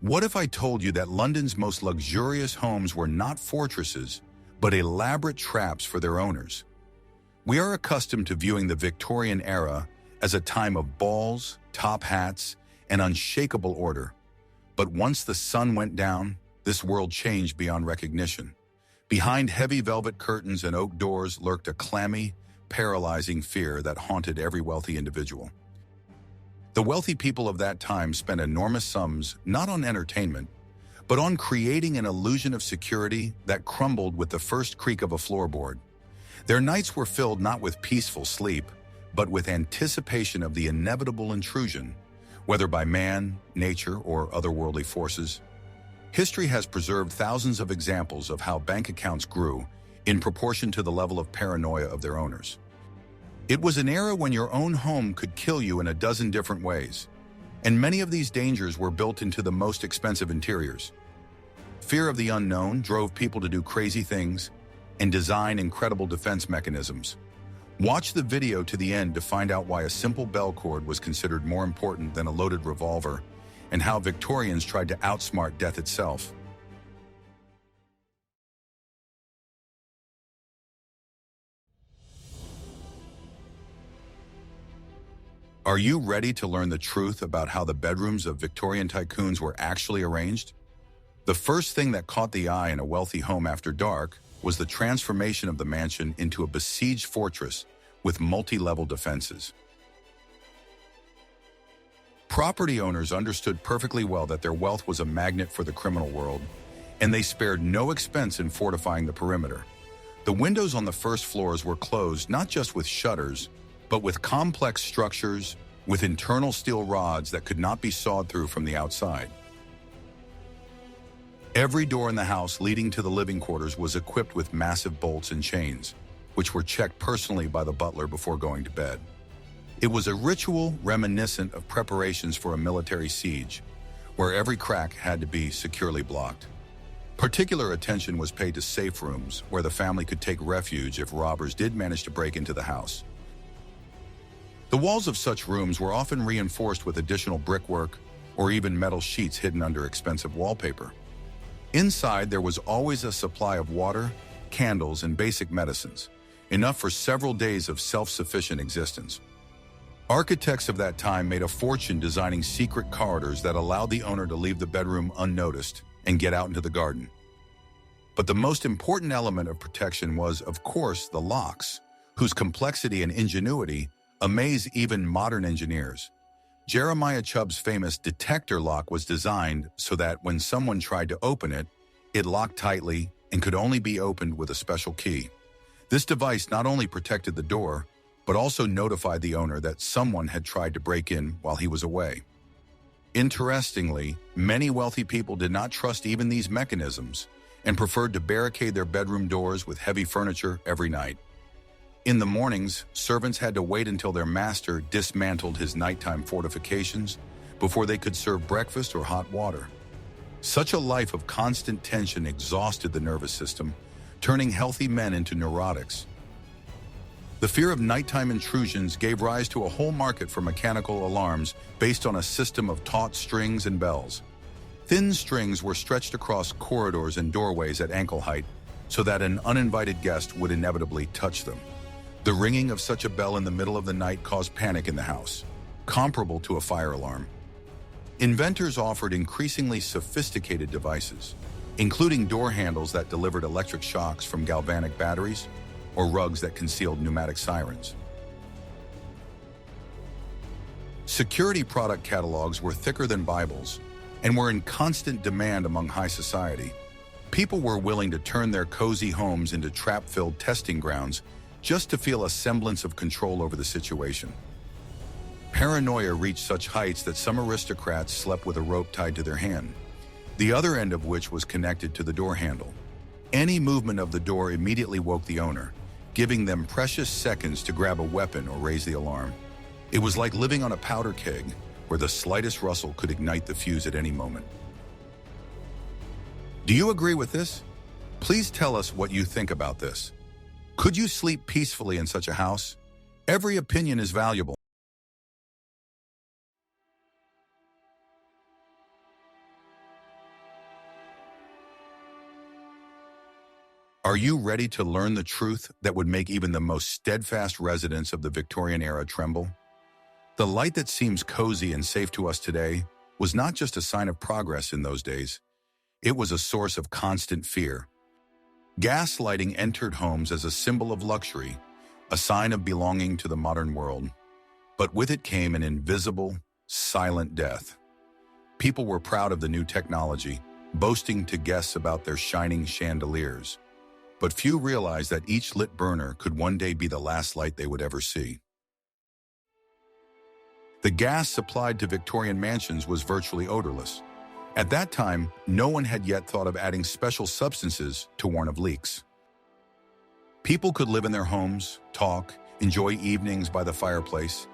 What if I told you that London's most luxurious homes were not fortresses, but elaborate traps for their owners? We are accustomed to viewing the Victorian era as a time of balls, top hats, and unshakable order. But once the sun went down, this world changed beyond recognition. Behind heavy velvet curtains and oak doors lurked a clammy, paralyzing fear that haunted every wealthy individual. The wealthy people of that time spent enormous sums not on entertainment, but on creating an illusion of security that crumbled with the first creak of a floorboard. Their nights were filled not with peaceful sleep, but with anticipation of the inevitable intrusion, whether by man, nature, or otherworldly forces. History has preserved thousands of examples of how bank accounts grew in proportion to the level of paranoia of their owners. It was an era when your own home could kill you in a dozen different ways, and many of these dangers were built into the most expensive interiors. Fear of the unknown drove people to do crazy things and design incredible defense mechanisms. Watch the video to the end to find out why a simple bell cord was considered more important than a loaded revolver, and how Victorians tried to outsmart death itself. Are you ready to learn the truth about how the bedrooms of Victorian tycoons were actually arranged? The first thing that caught the eye in a wealthy home after dark was the transformation of the mansion into a besieged fortress with multi-level defenses. Property owners understood perfectly well that their wealth was a magnet for the criminal world, and they spared no expense in fortifying the perimeter. The windows on the first floors were closed not just with shutters, but with complex structures with internal steel rods that could not be sawed through from the outside. Every door in the house leading to the living quarters was equipped with massive bolts and chains, which were checked personally by the butler before going to bed. It was a ritual reminiscent of preparations for a military siege, where every crack had to be securely blocked. Particular attention was paid to safe rooms, where the family could take refuge if robbers did manage to break into the house. The walls of such rooms were often reinforced with additional brickwork or even metal sheets hidden under expensive wallpaper. Inside, there was always a supply of water, candles, and basic medicines, enough for several days of self-sufficient existence. Architects of that time made a fortune designing secret corridors that allowed the owner to leave the bedroom unnoticed and get out into the garden. But the most important element of protection was, of course, the locks, whose complexity and ingenuity amaze even modern engineers. Jeremiah Chubb's famous detector lock was designed so that when someone tried to open it, it locked tightly and could only be opened with a special key. This device not only protected the door, but also notified the owner that someone had tried to break in while he was away. Interestingly, many wealthy people did not trust even these mechanisms and preferred to barricade their bedroom doors with heavy furniture every night. In the mornings, servants had to wait until their master dismantled his nighttime fortifications before they could serve breakfast or hot water. Such a life of constant tension exhausted the nervous system, turning healthy men into neurotics. The fear of nighttime intrusions gave rise to a whole market for mechanical alarms based on a system of taut strings and bells. Thin strings were stretched across corridors and doorways at ankle height so that an uninvited guest would inevitably touch them. The ringing of such a bell in the middle of the night caused panic in the house, comparable to a fire alarm. Inventors offered increasingly sophisticated devices, including door handles that delivered electric shocks from galvanic batteries or rugs that concealed pneumatic sirens. Security product catalogs were thicker than Bibles and were in constant demand among high society. People were willing to turn their cozy homes into trap-filled testing grounds just to feel a semblance of control over the situation. Paranoia reached such heights that some aristocrats slept with a rope tied to their hand, the other end of which was connected to the door handle. Any movement of the door immediately woke the owner, giving them precious seconds to grab a weapon or raise the alarm. It was like living on a powder keg, where the slightest rustle could ignite the fuse at any moment. Do you agree with this? Please tell us what you think about this. Could you sleep peacefully in such a house? Every opinion is valuable. Are you ready to learn the truth that would make even the most steadfast residents of the Victorian era tremble? The light that seems cozy and safe to us today was not just a sign of progress in those days. It was a source of constant fear. Gas lighting entered homes as a symbol of luxury, a sign of belonging to the modern world. But with it came an invisible, silent death. People were proud of the new technology, boasting to guests about their shining chandeliers. But few realized that each lit burner could one day be the last light they would ever see. The gas supplied to Victorian mansions was virtually odorless. At that time, no one had yet thought of adding special substances to warn of leaks. People could live in their homes, talk, enjoy evenings by the fireplace,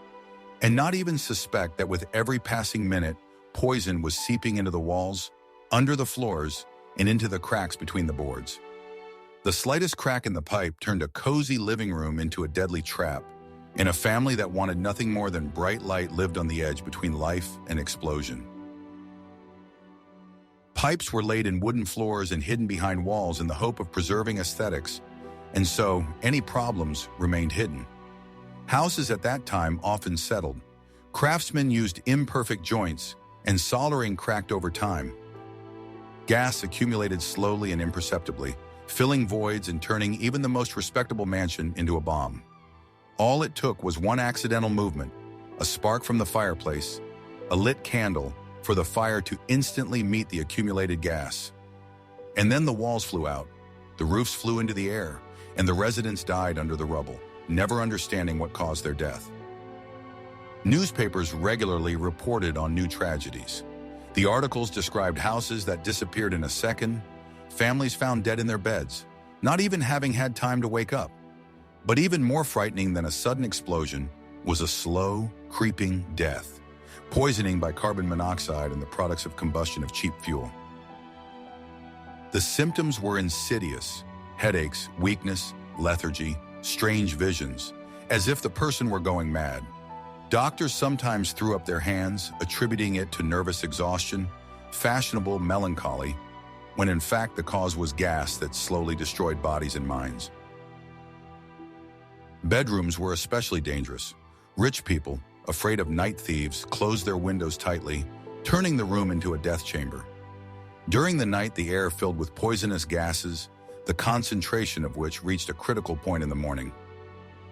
and not even suspect that with every passing minute, poison was seeping into the walls, under the floors, and into the cracks between the boards. The slightest crack in the pipe turned a cozy living room into a deadly trap, and a family that wanted nothing more than bright light lived on the edge between life and explosion. Pipes were laid in wooden floors and hidden behind walls in the hope of preserving aesthetics, and so any problems remained hidden. Houses at that time often settled. Craftsmen used imperfect joints, and soldering cracked over time. Gas accumulated slowly and imperceptibly, filling voids and turning even the most respectable mansion into a bomb. All it took was one accidental movement, a spark from the fireplace, a lit candle, for the fire to instantly meet the accumulated gas. And then the walls flew out, the roofs flew into the air, and the residents died under the rubble, never understanding what caused their death. Newspapers regularly reported on new tragedies. The articles described houses that disappeared in a second, families found dead in their beds, not even having had time to wake up. But even more frightening than a sudden explosion was a slow, creeping death, poisoning by carbon monoxide and the products of combustion of cheap fuel. The symptoms were insidious: headaches, weakness, lethargy, strange visions, as if the person were going mad. Doctors sometimes threw up their hands, attributing it to nervous exhaustion, fashionable melancholy, when in fact the cause was gas that slowly destroyed bodies and minds. Bedrooms were especially dangerous. Rich people, afraid of night thieves, closed their windows tightly, turning the room into a death chamber. During the night, the air filled with poisonous gases, the concentration of which reached a critical point in the morning.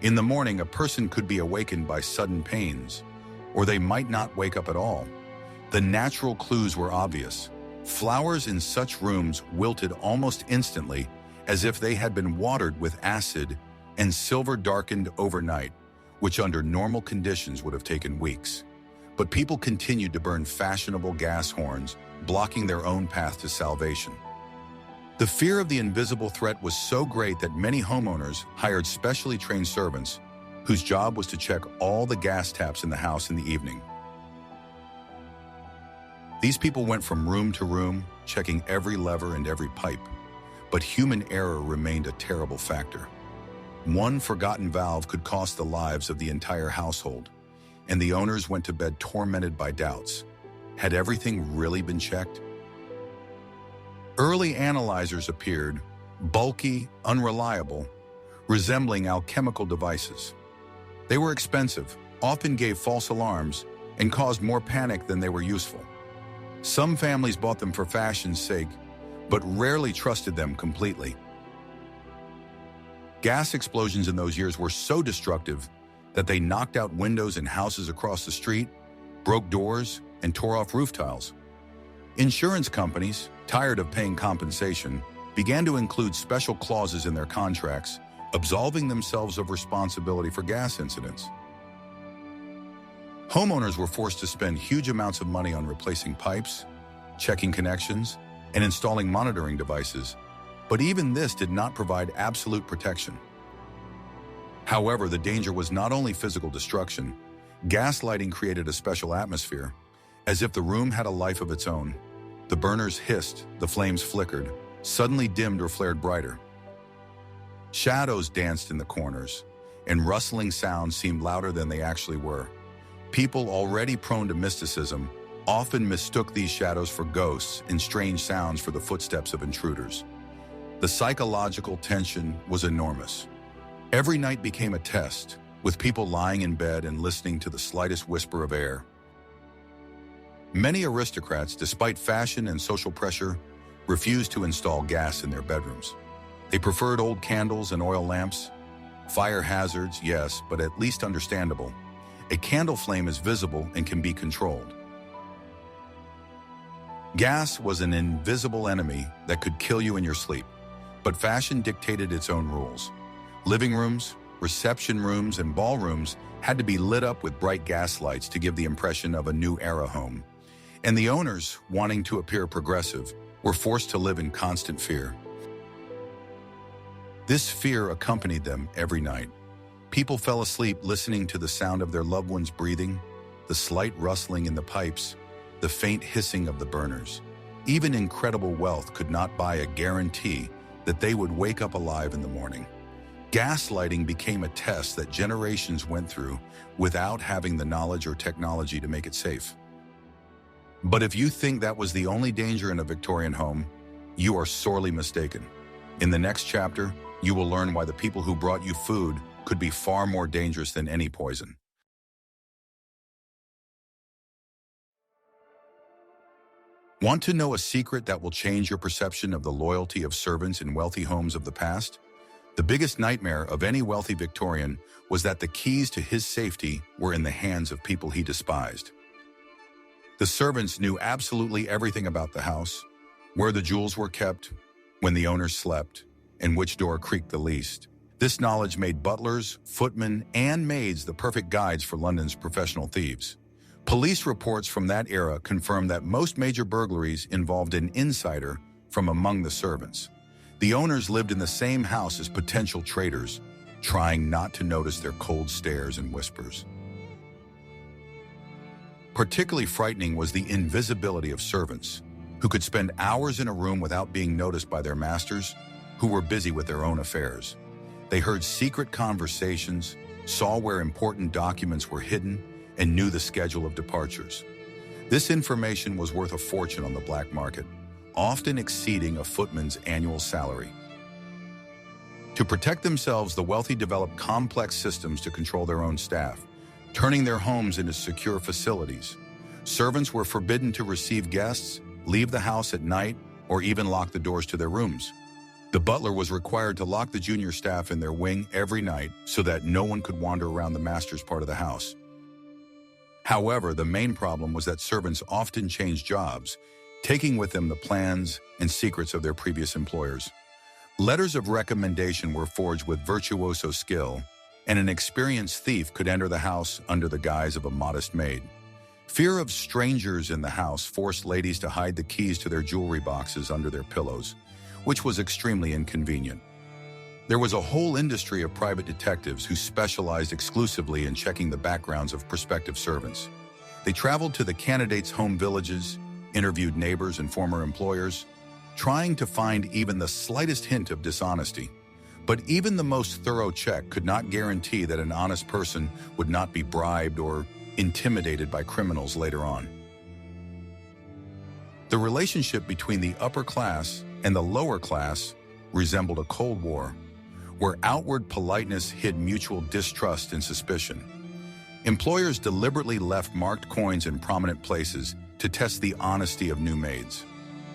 In the morning, a person could be awakened by sudden pains, or they might not wake up at all. The natural clues were obvious. Flowers in such rooms wilted almost instantly, as if they had been watered with acid, and silver darkened overnight, which under normal conditions would have taken weeks. But people continued to burn fashionable gas horns, blocking their own path to salvation. The fear of the invisible threat was so great that many homeowners hired specially trained servants whose job was to check all the gas taps in the house in the evening. These people went from room to room, checking every lever and every pipe, but human error remained a terrible factor. One forgotten valve could cost the lives of the entire household, and the owners went to bed tormented by doubts. Had everything really been checked? Early analyzers appeared, bulky, unreliable, resembling alchemical devices. They were expensive, often gave false alarms, and caused more panic than they were useful. Some families bought them for fashion's sake, but rarely trusted them completely. Gas explosions in those years were so destructive that they knocked out windows in houses across the street, broke doors, and tore off roof tiles. Insurance companies, tired of paying compensation, began to include special clauses in their contracts, absolving themselves of responsibility for gas incidents. Homeowners were forced to spend huge amounts of money on replacing pipes, checking connections, and installing monitoring devices, but even this did not provide absolute protection. However, the danger was not only physical destruction. Gas lighting created a special atmosphere, as if the room had a life of its own. The burners hissed, the flames flickered, suddenly dimmed or flared brighter. Shadows danced in the corners, and rustling sounds seemed louder than they actually were. People already prone to mysticism often mistook these shadows for ghosts and strange sounds for the footsteps of intruders. The psychological tension was enormous. Every night became a test, with people lying in bed and listening to the slightest whisper of air. Many aristocrats, despite fashion and social pressure, refused to install gas in their bedrooms. They preferred old candles and oil lamps. Fire hazards, yes, but at least understandable. A candle flame is visible and can be controlled. Gas was an invisible enemy that could kill you in your sleep, but fashion dictated its own rules. Living rooms, reception rooms, and ballrooms had to be lit up with bright gas lights to give the impression of a new era home. And the owners, wanting to appear progressive, were forced to live in constant fear. This fear accompanied them every night. People fell asleep listening to the sound of their loved ones breathing, the slight rustling in the pipes, the faint hissing of the burners. Even incredible wealth could not buy a guarantee that they would wake up alive in the morning. Gaslighting became a test that generations went through without having the knowledge or technology to make it safe. But if you think that was the only danger in a Victorian home, you are sorely mistaken. In the next chapter, you will learn why the people who brought you food could be far more dangerous than any poison. Want to know a secret that will change your perception of the loyalty of servants in wealthy homes of the past? The biggest nightmare of any wealthy Victorian was that the keys to his safety were in the hands of people he despised. The servants knew absolutely everything about the house, where the jewels were kept, when the owners slept, and which door creaked the least. This knowledge made butlers, footmen, and maids the perfect guides for London's professional thieves. Police reports from that era confirm that most major burglaries involved an insider from among the servants. The owners lived in the same house as potential traitors, trying not to notice their cold stares and whispers. Particularly frightening was the invisibility of servants, who could spend hours in a room without being noticed by their masters, who were busy with their own affairs. They heard secret conversations, saw where important documents were hidden, and knew the schedule of departures. This information was worth a fortune on the black market, often exceeding a footman's annual salary. To protect themselves, the wealthy developed complex systems to control their own staff, turning their homes into secure facilities. Servants were forbidden to receive guests, leave the house at night, or even lock the doors to their rooms. The butler was required to lock the junior staff in their wing every night so that no one could wander around the master's part of the house. However, the main problem was that servants often changed jobs, taking with them the plans and secrets of their previous employers. Letters of recommendation were forged with virtuoso skill, and an experienced thief could enter the house under the guise of a modest maid. Fear of strangers in the house forced ladies to hide the keys to their jewelry boxes under their pillows, which was extremely inconvenient. There was a whole industry of private detectives who specialized exclusively in checking the backgrounds of prospective servants. They traveled to the candidates' home villages, interviewed neighbors and former employers, trying to find even the slightest hint of dishonesty. But even the most thorough check could not guarantee that an honest person would not be bribed or intimidated by criminals later on. The relationship between the upper class and the lower class resembled a Cold War, where outward politeness hid mutual distrust and suspicion. Employers deliberately left marked coins in prominent places to test the honesty of new maids.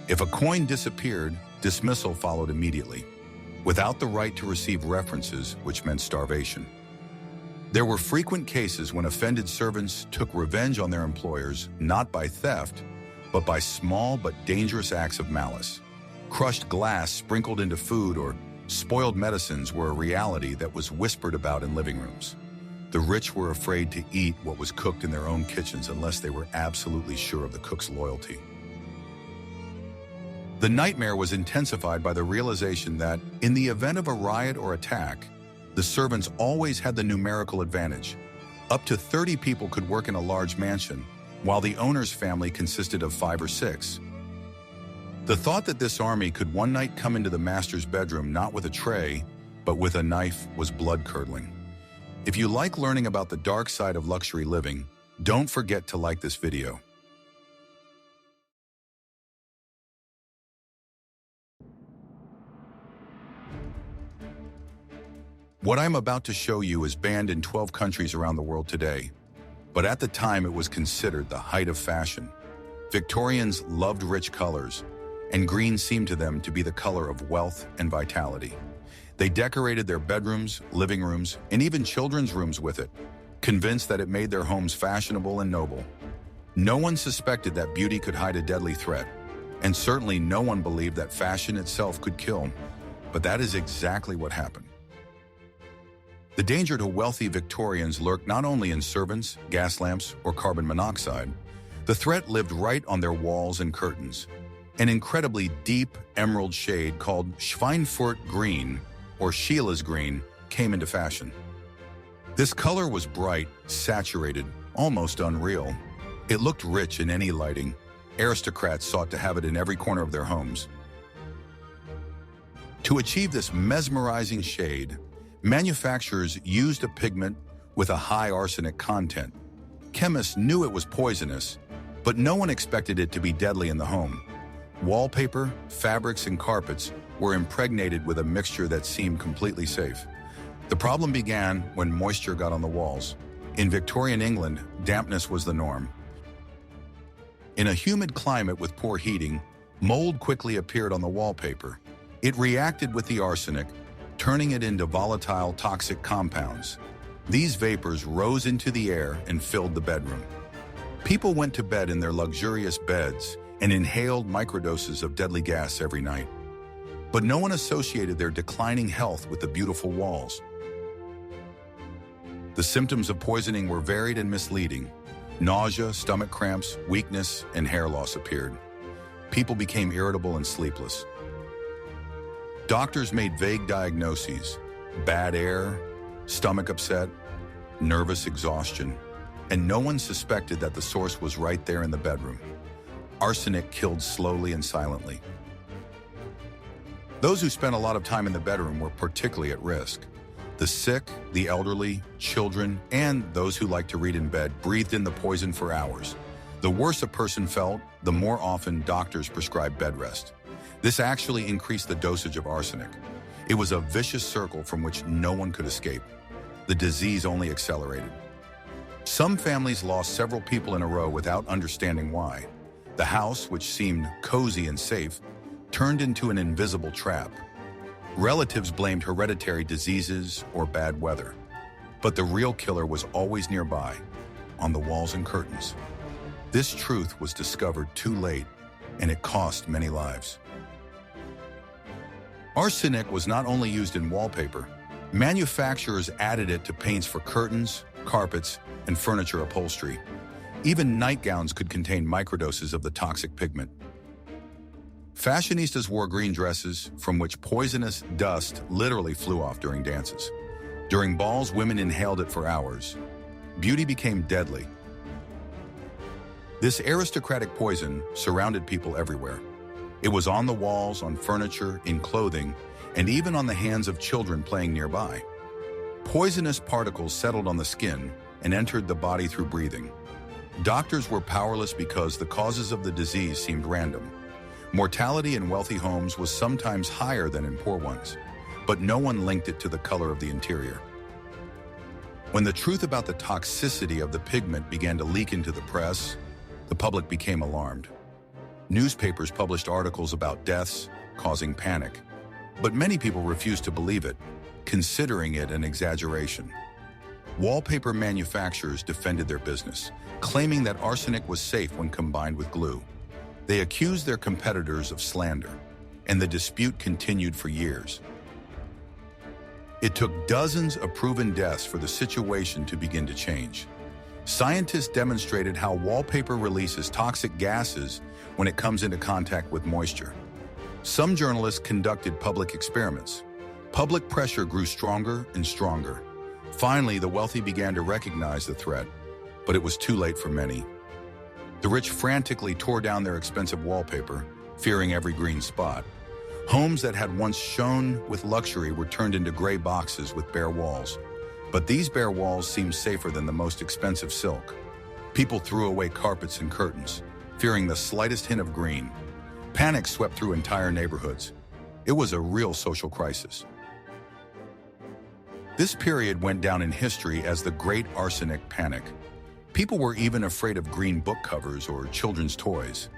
If a coin disappeared, dismissal followed immediately, without the right to receive references, which meant starvation. There were frequent cases when offended servants took revenge on their employers, not by theft, but by small but dangerous acts of malice. Crushed glass sprinkled into food or spoiled medicines were a reality that was whispered about in living rooms. The rich were afraid to eat what was cooked in their own kitchens unless they were absolutely sure of the cook's loyalty. The nightmare was intensified by the realization that, in the event of a riot or attack, the servants always had the numerical advantage. Up to 30 people could work in a large mansion, while the owner's family consisted of 5 or 6. The thought that this army could one night come into the master's bedroom not with a tray, but with a knife was blood-curdling. If you like learning about the dark side of luxury living, don't forget to like this video. What I'm about to show you is banned in 12 countries around the world today, but at the time it was considered the height of fashion. Victorians loved rich colors, and green seemed to them to be the color of wealth and vitality. They decorated their bedrooms, living rooms, and even children's rooms with it, convinced that it made their homes fashionable and noble. No one suspected that beauty could hide a deadly threat, and certainly no one believed that fashion itself could kill. But that is exactly what happened. The danger to wealthy Victorians lurked not only in servants, gas lamps, or carbon monoxide. The threat lived right on their walls and curtains. An incredibly deep emerald shade called Schweinfurt green, or Sheila's green, came into fashion. This color was bright, saturated, almost unreal. It looked rich in any lighting. Aristocrats sought to have it in every corner of their homes. To achieve this mesmerizing shade, manufacturers used a pigment with a high arsenic content. Chemists knew it was poisonous, but no one expected it to be deadly in the home. Wallpaper, fabrics, and carpets were impregnated with a mixture that seemed completely safe. The problem began when moisture got on the walls. In Victorian England, dampness was the norm. In a humid climate with poor heating, mold quickly appeared on the wallpaper. It reacted with the arsenic, turning it into volatile, toxic compounds. These vapors rose into the air and filled the bedroom. People went to bed in their luxurious beds and inhaled microdoses of deadly gas every night. But no one associated their declining health with the beautiful walls. The symptoms of poisoning were varied and misleading. Nausea, stomach cramps, weakness, and hair loss appeared. People became irritable and sleepless. Doctors made vague diagnoses: bad air, stomach upset, nervous exhaustion, and no one suspected that the source was right there in the bedroom. Arsenic killed slowly and silently. Those who spent a lot of time in the bedroom were particularly at risk. The sick, the elderly, children, and those who liked to read in bed breathed in the poison for hours. The worse a person felt, the more often doctors prescribed bed rest. This actually increased the dosage of arsenic. It was a vicious circle from which no one could escape. The disease only accelerated. Some families lost several people in a row without understanding why. The house, which seemed cozy and safe, turned into an invisible trap. Relatives blamed hereditary diseases or bad weather. But the real killer was always nearby, on the walls and curtains. This truth was discovered too late, and it cost many lives. Arsenic was not only used in wallpaper. Manufacturers added it to paints for curtains, carpets, and furniture upholstery. Even nightgowns could contain microdoses of the toxic pigment. Fashionistas wore green dresses from which poisonous dust literally flew off during dances. During balls, women inhaled it for hours. Beauty became deadly. This aristocratic poison surrounded people everywhere. It was on the walls, on furniture, in clothing, and even on the hands of children playing nearby. Poisonous particles settled on the skin and entered the body through breathing. Doctors were powerless because the causes of the disease seemed random. Mortality in wealthy homes was sometimes higher than in poor ones, but no one linked it to the color of the interior. When the truth about the toxicity of the pigment began to leak into the press, the public became alarmed. Newspapers published articles about deaths, causing panic, but many people refused to believe it, considering it an exaggeration. Wallpaper manufacturers defended their business, claiming that arsenic was safe when combined with glue. They accused their competitors of slander, and the dispute continued for years. It took dozens of proven deaths for the situation to begin to change. Scientists demonstrated how wallpaper releases toxic gases when it comes into contact with moisture. Some journalists conducted public experiments. Public pressure grew stronger and stronger. Finally, the wealthy began to recognize the threat, but it was too late for many. The rich frantically tore down their expensive wallpaper, fearing every green spot. Homes that had once shone with luxury were turned into gray boxes with bare walls. But these bare walls seemed safer than the most expensive silk. People threw away carpets and curtains, fearing the slightest hint of green. Panic swept through entire neighborhoods. It was a real social crisis. This period went down in history as the Great Arsenic Panic. People were even afraid of green book covers or children's toys.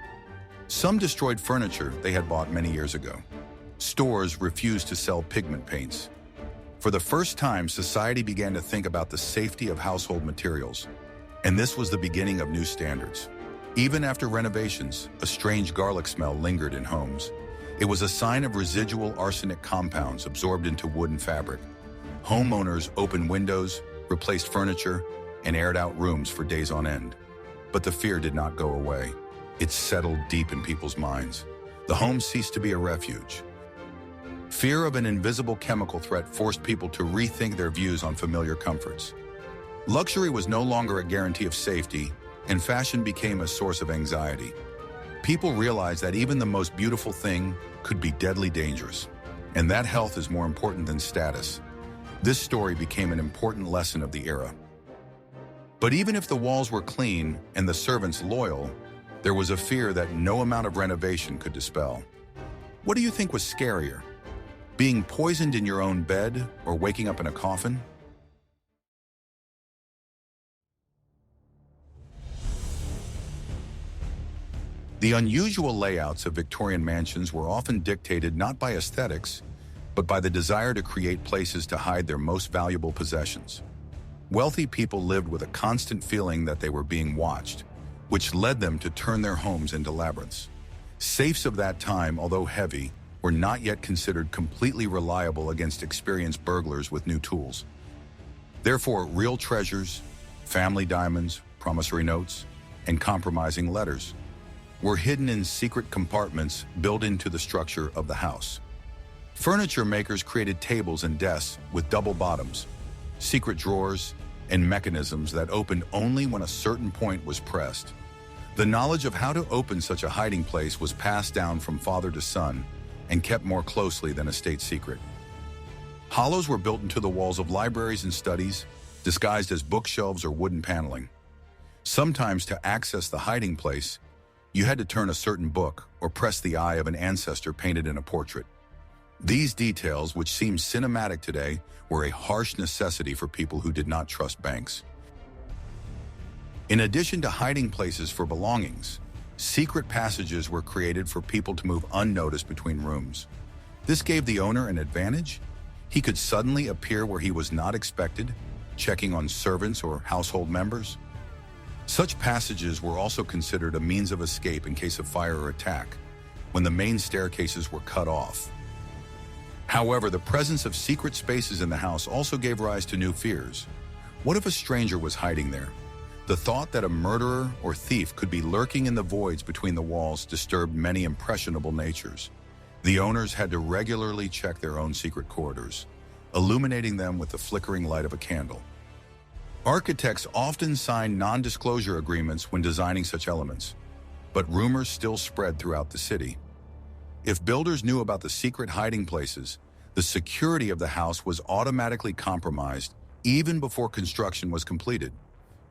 Some destroyed furniture they had bought many years ago. Stores refused to sell pigment paints. For the first time, society began to think about the safety of household materials, and this was the beginning of new standards. Even after renovations, a strange garlic smell lingered in homes. It was a sign of residual arsenic compounds absorbed into wood and fabric. Homeowners opened windows, replaced furniture, and aired out rooms for days on end. But the fear did not go away. It settled deep in people's minds. The home ceased to be a refuge. Fear of an invisible chemical threat forced people to rethink their views on familiar comforts. Luxury was no longer a guarantee of safety, and fashion became a source of anxiety. People realized that even the most beautiful thing could be deadly dangerous, and that health is more important than status. This story became an important lesson of the era. But even if the walls were clean and the servants loyal, there was a fear that no amount of renovation could dispel. What do you think was scarier? Being poisoned in your own bed or waking up in a coffin? The unusual layouts of Victorian mansions were often dictated not by aesthetics, but by the desire to create places to hide their most valuable possessions. Wealthy people lived with a constant feeling that they were being watched, which led them to turn their homes into labyrinths. Safes of that time, although heavy, were not yet considered completely reliable against experienced burglars with new tools. Therefore, real treasures, family diamonds, promissory notes, and compromising letters were hidden in secret compartments built into the structure of the house. Furniture makers created tables and desks with double bottoms, secret drawers, and mechanisms that opened only when a certain point was pressed. The knowledge of how to open such a hiding place was passed down from father to son and kept more closely than a state secret. Hollows were built into the walls of libraries and studies, disguised as bookshelves or wooden paneling. Sometimes, to access the hiding place, you had to turn a certain book or press the eye of an ancestor painted in a portrait. These details, which seem cinematic today, were a harsh necessity for people who did not trust banks. In addition to hiding places for belongings, secret passages were created for people to move unnoticed between rooms. This gave the owner an advantage. He could suddenly appear where he was not expected, checking on servants or household members. Such passages were also considered a means of escape in case of fire or attack, when the main staircases were cut off. However, the presence of secret spaces in the house also gave rise to new fears. What if a stranger was hiding there? The thought that a murderer or thief could be lurking in the voids between the walls disturbed many impressionable natures. The owners had to regularly check their own secret corridors, illuminating them with the flickering light of a candle. Architects often signed non-disclosure agreements when designing such elements, but rumors still spread throughout the city. If builders knew about the secret hiding places, the security of the house was automatically compromised even before construction was completed.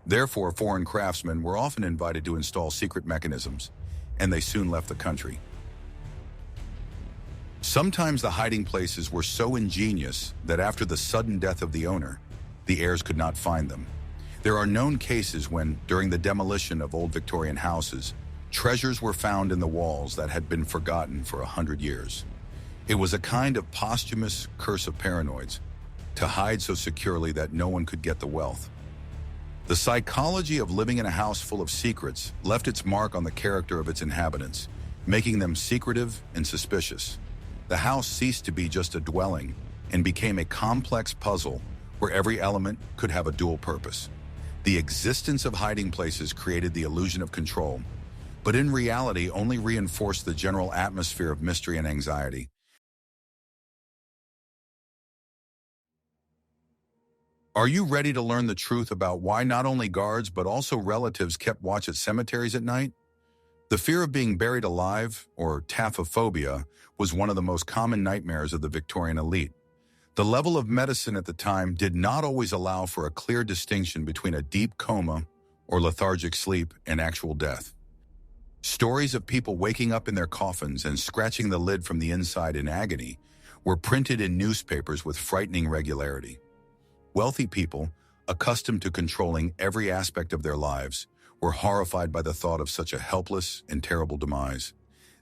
Therefore, foreign craftsmen were often invited to install secret mechanisms, and they soon left the country. Sometimes the hiding places were so ingenious that after the sudden death of the owner, the heirs could not find them. There are known cases when, during the demolition of old Victorian houses, treasures were found in the walls that had been forgotten for 100 years. It was a kind of posthumous curse of paranoids, to hide so securely that no one could get the wealth. The psychology of living in a house full of secrets left its mark on the character of its inhabitants, making them secretive and suspicious. The house ceased to be just a dwelling and became a complex puzzle where every element could have a dual purpose. The existence of hiding places created the illusion of control, but in reality only reinforced the general atmosphere of mystery and anxiety. Are you ready to learn the truth about why not only guards but also relatives kept watch at cemeteries at night? The fear of being buried alive, or taphophobia, was one of the most common nightmares of the Victorian elite. The level of medicine at the time did not always allow for a clear distinction between a deep coma or lethargic sleep and actual death. Stories of people waking up in their coffins and scratching the lid from the inside in agony were printed in newspapers with frightening regularity. Wealthy people, accustomed to controlling every aspect of their lives, were horrified by the thought of such a helpless and terrible demise.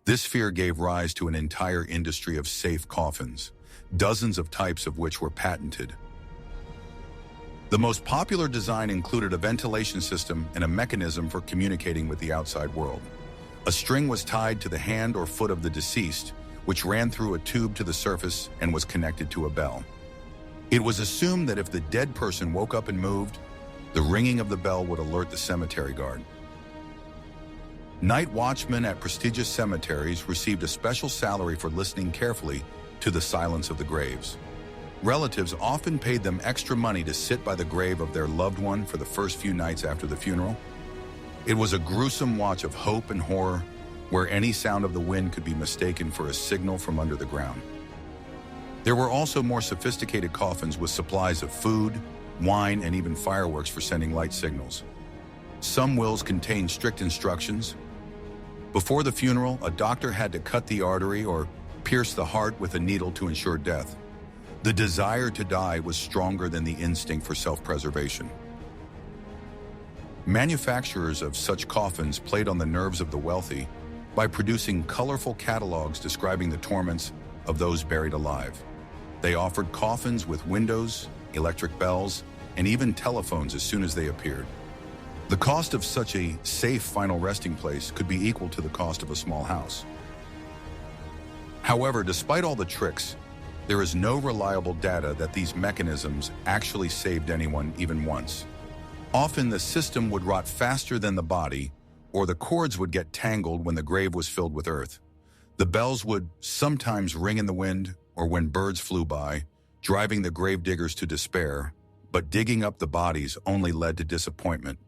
This fear gave rise to an entire industry of safe coffins, dozens of types of which were patented. The most popular design included a ventilation system and a mechanism for communicating with the outside world. A string was tied to the hand or foot of the deceased, which ran through a tube to the surface and was connected to a bell. It was assumed that if the dead person woke up and moved, the ringing of the bell would alert the cemetery guard. Night watchmen at prestigious cemeteries received a special salary for listening carefully to the silence of the graves. Relatives often paid them extra money to sit by the grave of their loved one for the first few nights after the funeral. It was a gruesome watch of hope and horror, where any sound of the wind could be mistaken for a signal from under the ground. There were also more sophisticated coffins with supplies of food, wine, and even fireworks for sending light signals. Some wills contained strict instructions. Before the funeral, a doctor had to cut the artery or pierce the heart with a needle to ensure death. The desire to die was stronger than the instinct for self-preservation. Manufacturers of such coffins played on the nerves of the wealthy by producing colorful catalogs describing the torments of those buried alive. They offered coffins with windows, electric bells, and even telephones as soon as they appeared. The cost of such a safe final resting place could be equal to the cost of a small house. However, despite all the tricks, there is no reliable data that these mechanisms actually saved anyone even once. Often the system would rot faster than the body, or the cords would get tangled when the grave was filled with earth. The bells would sometimes ring in the wind or when birds flew by, driving the gravediggers to despair, but digging up the bodies only led to disappointment.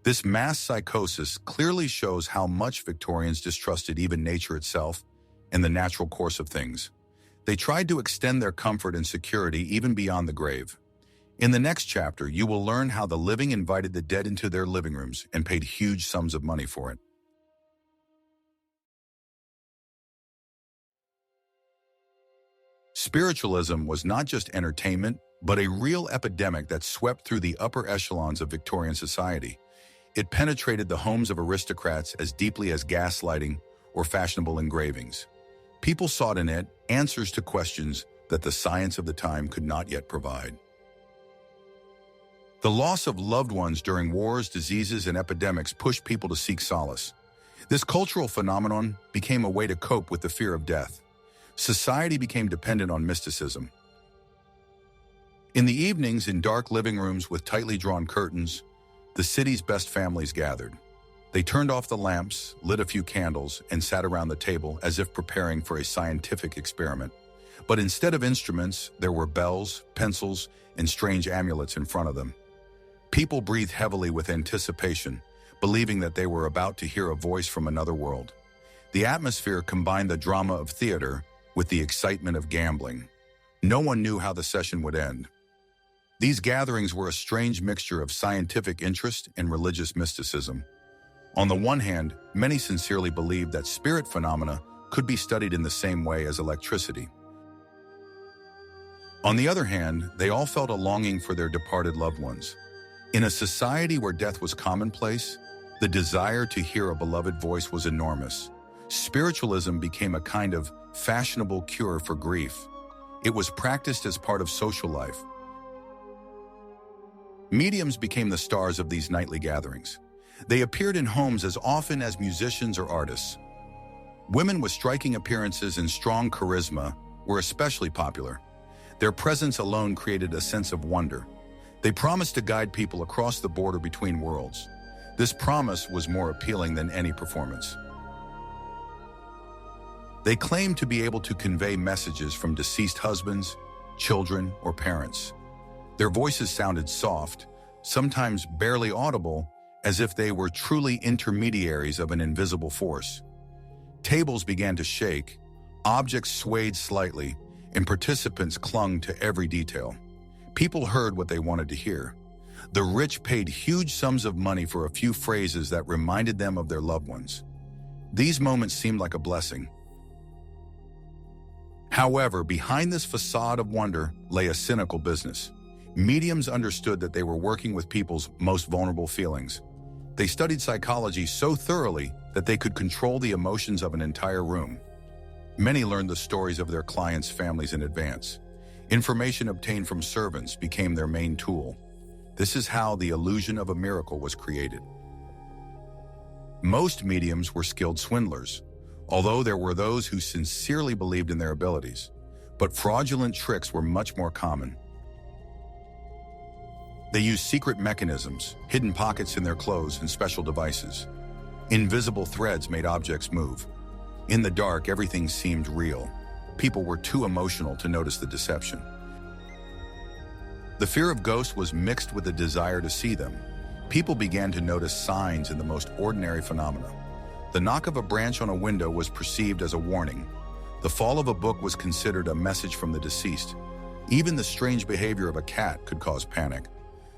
This mass psychosis clearly shows how much Victorians distrusted even nature itself and the natural course of things. They tried to extend their comfort and security even beyond the grave. In the next chapter, you will learn how the living invited the dead into their living rooms and paid huge sums of money for it. Spiritualism was not just entertainment, but a real epidemic that swept through the upper echelons of Victorian society. It penetrated the homes of aristocrats as deeply as gaslighting or fashionable engravings. People sought in it answers to questions that the science of the time could not yet provide. The loss of loved ones during wars, diseases, and epidemics pushed people to seek solace. This cultural phenomenon became a way to cope with the fear of death. Society became dependent on mysticism. In the evenings, in dark living rooms with tightly drawn curtains, the city's best families gathered. They turned off the lamps, lit a few candles, and sat around the table as if preparing for a scientific experiment. But instead of instruments, there were bells, pencils, and strange amulets in front of them. People breathed heavily with anticipation, believing that they were about to hear a voice from another world. The atmosphere combined the drama of theater with the excitement of gambling. No one knew how the session would end. These gatherings were a strange mixture of scientific interest and religious mysticism. On the one hand, many sincerely believed that spirit phenomena could be studied in the same way as electricity. On the other hand, they all felt a longing for their departed loved ones. In a society where death was commonplace, the desire to hear a beloved voice was enormous. Spiritualism became a kind of fashionable cure for grief. It was practiced as part of social life. Mediums became the stars of these nightly gatherings. They appeared in homes as often as musicians or artists. Women with striking appearances and strong charisma were especially popular. Their presence alone created a sense of wonder. They promised to guide people across the border between worlds. This promise was more appealing than any performance. They claimed to be able to convey messages from deceased husbands, children, or parents. Their voices sounded soft, sometimes barely audible, as if they were truly intermediaries of an invisible force. Tables began to shake, objects swayed slightly, and participants clung to every detail. People heard what they wanted to hear. The rich paid huge sums of money for a few phrases that reminded them of their loved ones. These moments seemed like a blessing. However, behind this facade of wonder lay a cynical business. Mediums understood that they were working with people's most vulnerable feelings. They studied psychology so thoroughly that they could control the emotions of an entire room. Many learned the stories of their clients' families in advance. Information obtained from servants became their main tool. This is how the illusion of a miracle was created. Most mediums were skilled swindlers, although there were those who sincerely believed in their abilities. But fraudulent tricks were much more common. They used secret mechanisms, hidden pockets in their clothes, and special devices. Invisible threads made objects move. In the dark, everything seemed real. People were too emotional to notice the deception. The fear of ghosts was mixed with the desire to see them. People began to notice signs in the most ordinary phenomena. The knock of a branch on a window was perceived as a warning. The fall of a book was considered a message from the deceased. Even the strange behavior of a cat could cause panic.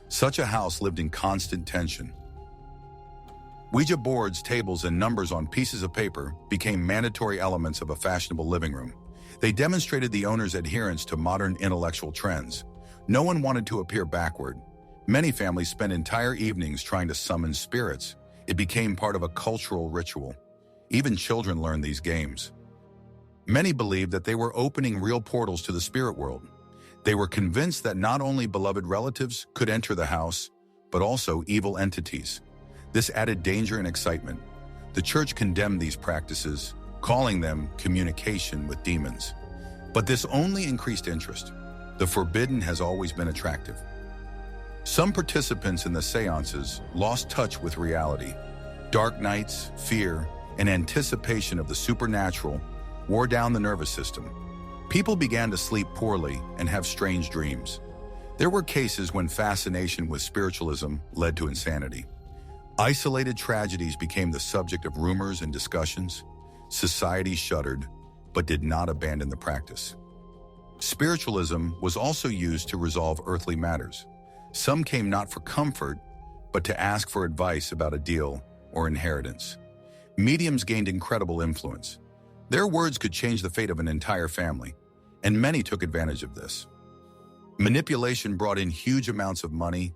Such a house lived in constant tension. Ouija boards, tables, and numbers on pieces of paper became mandatory elements of a fashionable living room. They demonstrated the owner's adherence to modern intellectual trends. No one wanted to appear backward. Many families spent entire evenings trying to summon spirits. It became part of a cultural ritual. Even children learned these games. Many believed that they were opening real portals to the spirit world. They were convinced that not only beloved relatives could enter the house, but also evil entities. This added danger and excitement. The church condemned these practices, calling them communication with demons. But this only increased interest. The forbidden has always been attractive. Some participants in the seances lost touch with reality. Dark nights, fear, and anticipation of the supernatural wore down the nervous system. People began to sleep poorly and have strange dreams. There were cases when fascination with spiritualism led to insanity. Isolated tragedies became the subject of rumors and discussions. Society shuddered, but did not abandon the practice. Spiritualism was also used to resolve earthly matters. Some came not for comfort, but to ask for advice about a deal or inheritance. Mediums gained incredible influence. Their words could change the fate of an entire family, and many took advantage of this. Manipulation brought in huge amounts of money.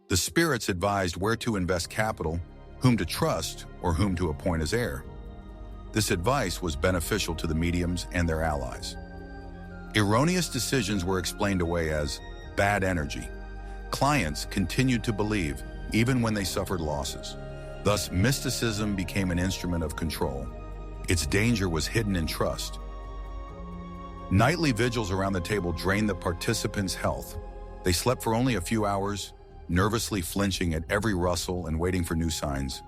The spirits advised where to invest capital, whom to trust, or whom to appoint as heir. This advice was beneficial to the mediums and their allies. Erroneous decisions were explained away as bad energy. Clients continued to believe, even when they suffered losses. Thus, mysticism became an instrument of control. Its danger was hidden in trust. Nightly vigils around the table drained the participants' health. They slept for only a few hours, nervously flinching at every rustle and waiting for new signs.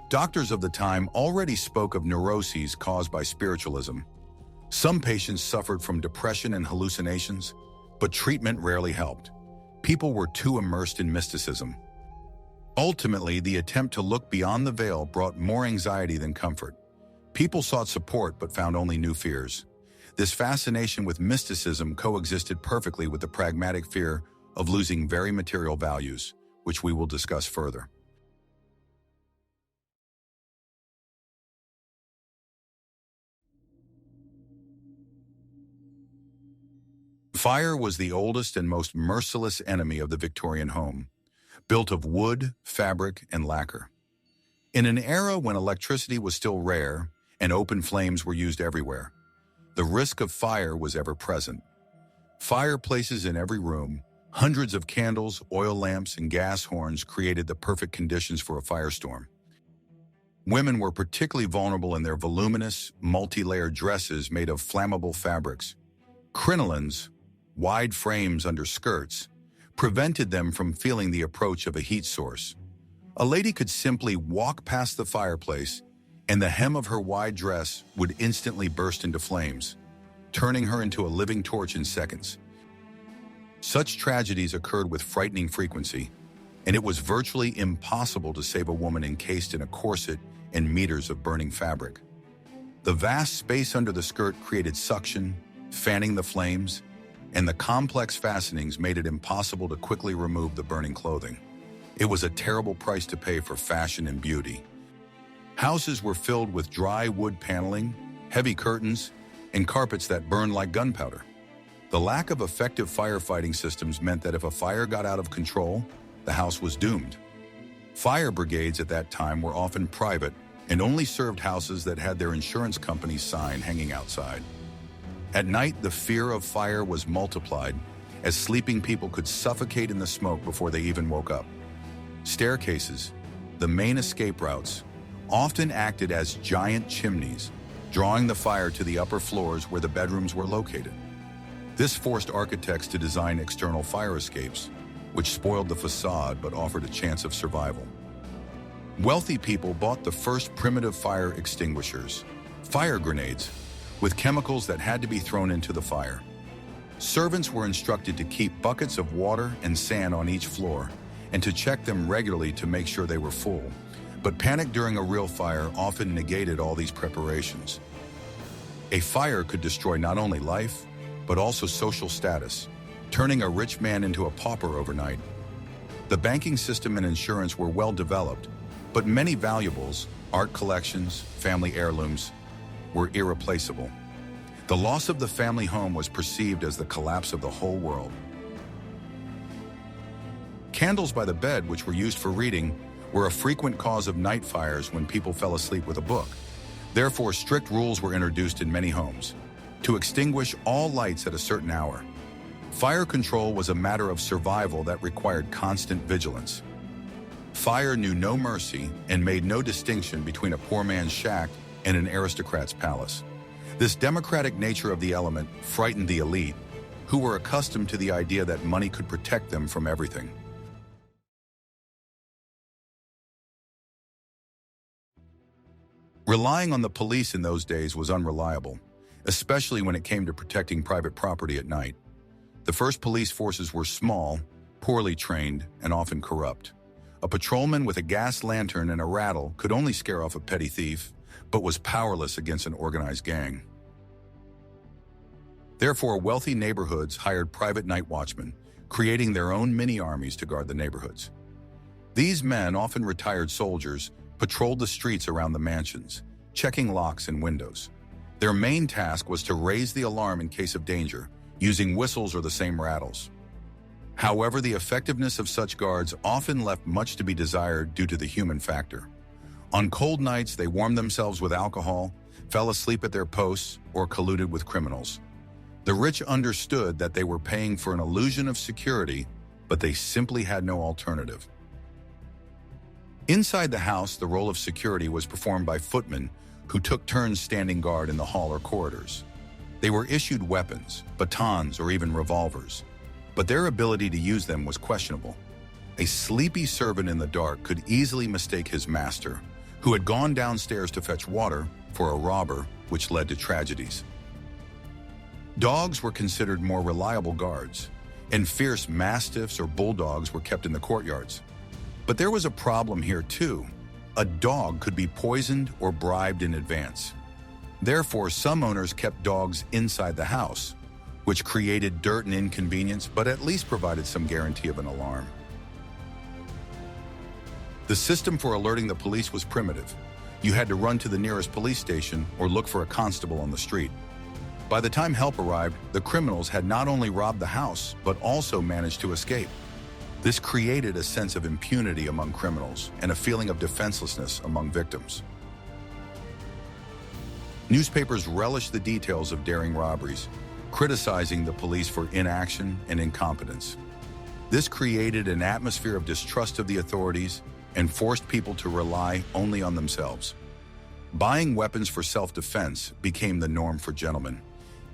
Doctors of the time already spoke of neuroses caused by spiritualism. Some patients suffered from depression and hallucinations, but treatment rarely helped. People were too immersed in mysticism. Ultimately, the attempt to look beyond the veil brought more anxiety than comfort. People sought support but found only new fears. This fascination with mysticism coexisted perfectly with the pragmatic fear of losing very material values, which we will discuss further. Fire was the oldest and most merciless enemy of the Victorian home, built of wood, fabric, and lacquer. In an era when electricity was still rare and open flames were used everywhere, the risk of fire was ever present. Fireplaces in every room, hundreds of candles, oil lamps, and gas horns created the perfect conditions for a firestorm. Women were particularly vulnerable in their voluminous, multi-layered dresses made of flammable fabrics. Crinolines, wide frames under skirts, prevented them from feeling the approach of a heat source. A lady could simply walk past the fireplace, and the hem of her wide dress would instantly burst into flames, turning her into a living torch in seconds. Such tragedies occurred with frightening frequency, and it was virtually impossible to save a woman encased in a corset and meters of burning fabric. The vast space under the skirt created suction, fanning the flames, and the complex fastenings made it impossible to quickly remove the burning clothing. It was a terrible price to pay for fashion and beauty. Houses were filled with dry wood paneling, heavy curtains, and carpets that burned like gunpowder. The lack of effective firefighting systems meant that if a fire got out of control, the house was doomed. Fire brigades at that time were often private and only served houses that had their insurance company's sign hanging outside. At night, the fear of fire was multiplied as sleeping people could suffocate in the smoke before they even woke up. Staircases, the main escape routes, often acted as giant chimneys, drawing the fire to the upper floors where the bedrooms were located. This forced architects to design external fire escapes, which spoiled the facade but offered a chance of survival. Wealthy people bought the first primitive fire extinguishers, fire grenades, with chemicals that had to be thrown into the fire. Servants were instructed to keep buckets of water and sand on each floor and to check them regularly to make sure they were full. But panic during a real fire often negated all these preparations. A fire could destroy not only life, but also social status, turning a rich man into a pauper overnight. The banking system and insurance were well developed, but many valuables, art collections, family heirlooms, were irreplaceable. The loss of the family home was perceived as the collapse of the whole world. Candles by the bed, which were used for reading, were a frequent cause of night fires when people fell asleep with a book. Therefore, strict rules were introduced in many homes to extinguish all lights at a certain hour. Fire control was a matter of survival that required constant vigilance. Fire knew no mercy and made no distinction between a poor man's shack and an aristocrat's palace. This democratic nature of the element frightened the elite, who were accustomed to the idea that money could protect them from everything. Relying on the police in those days was unreliable, especially when it came to protecting private property at night. The first police forces were small, poorly trained, and often corrupt. A patrolman with a gas lantern and a rattle could only scare off a petty thief, but was powerless against an organized gang. Therefore, wealthy neighborhoods hired private night watchmen, creating their own mini-armies to guard the neighborhoods. These men, often retired soldiers, patrolled the streets around the mansions, checking locks and windows. Their main task was to raise the alarm in case of danger, using whistles or the same rattles. However, the effectiveness of such guards often left much to be desired due to the human factor. On cold nights, they warmed themselves with alcohol, fell asleep at their posts, or colluded with criminals. The rich understood that they were paying for an illusion of security, but they simply had no alternative. Inside the house, the role of security was performed by footmen who took turns standing guard in the hall or corridors. They were issued weapons, batons, or even revolvers, but their ability to use them was questionable. A sleepy servant in the dark could easily mistake his master, who had gone downstairs to fetch water, for a robber, which led to tragedies. Dogs were considered more reliable guards, and fierce mastiffs or bulldogs were kept in the courtyards. But there was a problem here too. A dog could be poisoned or bribed in advance. Therefore, some owners kept dogs inside the house, which created dirt and inconvenience, but at least provided some guarantee of an alarm. The system for alerting the police was primitive. You had to run to the nearest police station or look for a constable on the street. By the time help arrived, the criminals had not only robbed the house, but also managed to escape. This created a sense of impunity among criminals and a feeling of defenselessness among victims. Newspapers relished the details of daring robberies, criticizing the police for inaction and incompetence. This created an atmosphere of distrust of the authorities and forced people to rely only on themselves. Buying weapons for self-defense became the norm for gentlemen.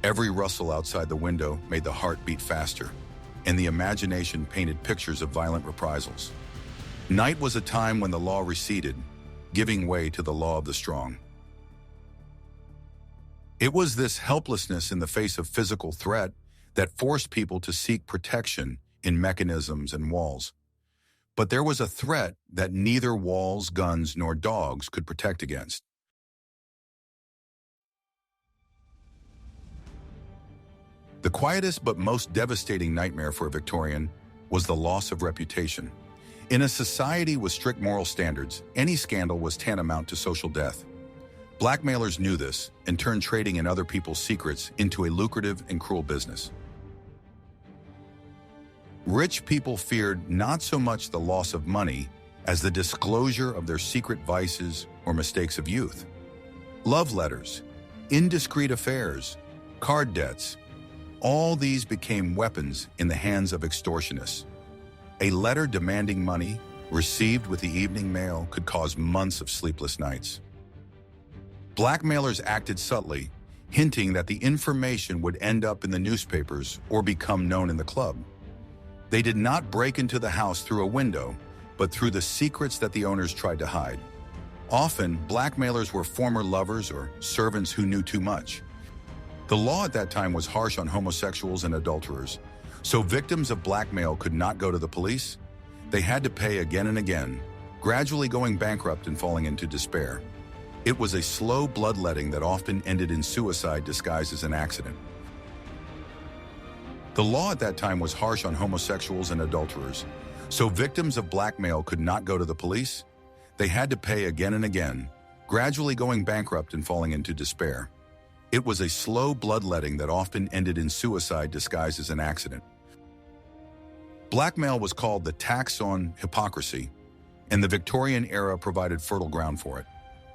Every rustle outside the window made the heart beat faster, and the imagination painted pictures of violent reprisals. Night was a time when the law receded, giving way to the law of the strong. It was this helplessness in the face of physical threat that forced people to seek protection in mechanisms and walls. But there was a threat that neither walls, guns, nor dogs could protect against. The quietest but most devastating nightmare for a Victorian was the loss of reputation. In a society with strict moral standards, any scandal was tantamount to social death. Blackmailers knew this and turned trading in other people's secrets into a lucrative and cruel business. Rich people feared not so much the loss of money as the disclosure of their secret vices or mistakes of youth. Love letters, indiscreet affairs, card debts, all these became weapons in the hands of extortionists. A letter demanding money, received with the evening mail, could cause months of sleepless nights. Blackmailers acted subtly, hinting that the information would end up in the newspapers or become known in the club. They did not break into the house through a window, but through the secrets that the owners tried to hide. Often, blackmailers were former lovers or servants who knew too much. The law at that time was harsh on homosexuals and adulterers, so victims of blackmail could not go to the police. They had to pay again and again, gradually going bankrupt and falling into despair. It was a slow bloodletting that often ended in suicide disguised as an accident. The law at that time was harsh on homosexuals and adulterers, so victims of blackmail could not go to the police. They had to pay again and again, gradually going bankrupt and falling into despair. It was a slow bloodletting that often ended in suicide disguised as an accident. Blackmail was called the tax on hypocrisy, and the Victorian era provided fertile ground for it.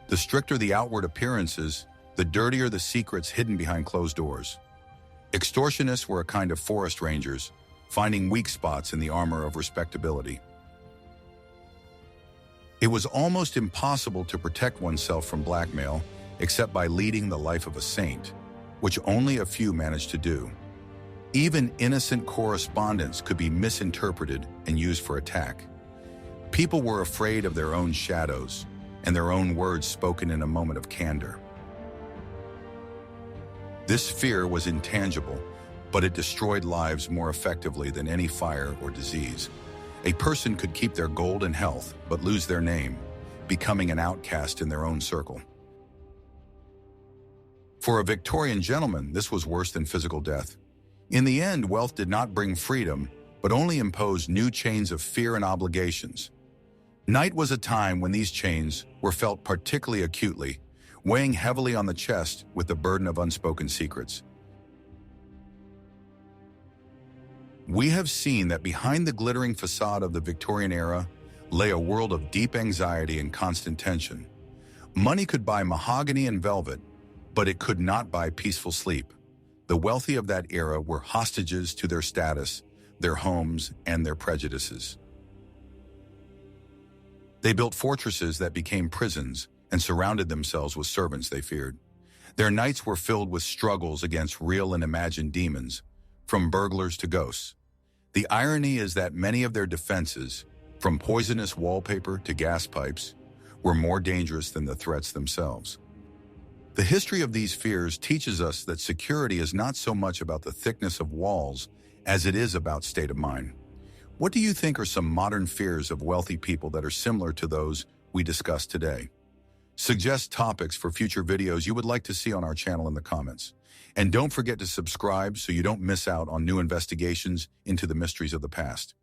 The stricter the outward appearances, the dirtier the secrets hidden behind closed doors. Extortionists were a kind of forest rangers, finding weak spots in the armor of respectability. It was almost impossible to protect oneself from blackmail except by leading the life of a saint, which only a few managed to do. Even innocent correspondence could be misinterpreted and used for attack. People were afraid of their own shadows and their own words spoken in a moment of candor. This fear was intangible, but it destroyed lives more effectively than any fire or disease. A person could keep their gold and health, but lose their name, becoming an outcast in their own circle. For a Victorian gentleman, this was worse than physical death. In the end, wealth did not bring freedom, but only imposed new chains of fear and obligations. Night was a time when these chains were felt particularly acutely, weighing heavily on the chest with the burden of unspoken secrets. We have seen that behind the glittering facade of the Victorian era lay a world of deep anxiety and constant tension. Money could buy mahogany and velvet, but it could not buy peaceful sleep. The wealthy of that era were hostages to their status, their homes, and their prejudices. They built fortresses that became prisons and surrounded themselves with servants they feared. Their nights were filled with struggles against real and imagined demons, from burglars to ghosts. The irony is that many of their defenses, from poisonous wallpaper to gas pipes, were more dangerous than the threats themselves. The history of these fears teaches us that security is not so much about the thickness of walls as it is about state of mind. What do you think are some modern fears of wealthy people that are similar to those we discussed today? Suggest topics for future videos you would like to see on our channel in the comments. And don't forget to subscribe so you don't miss out on new investigations into the mysteries of the past.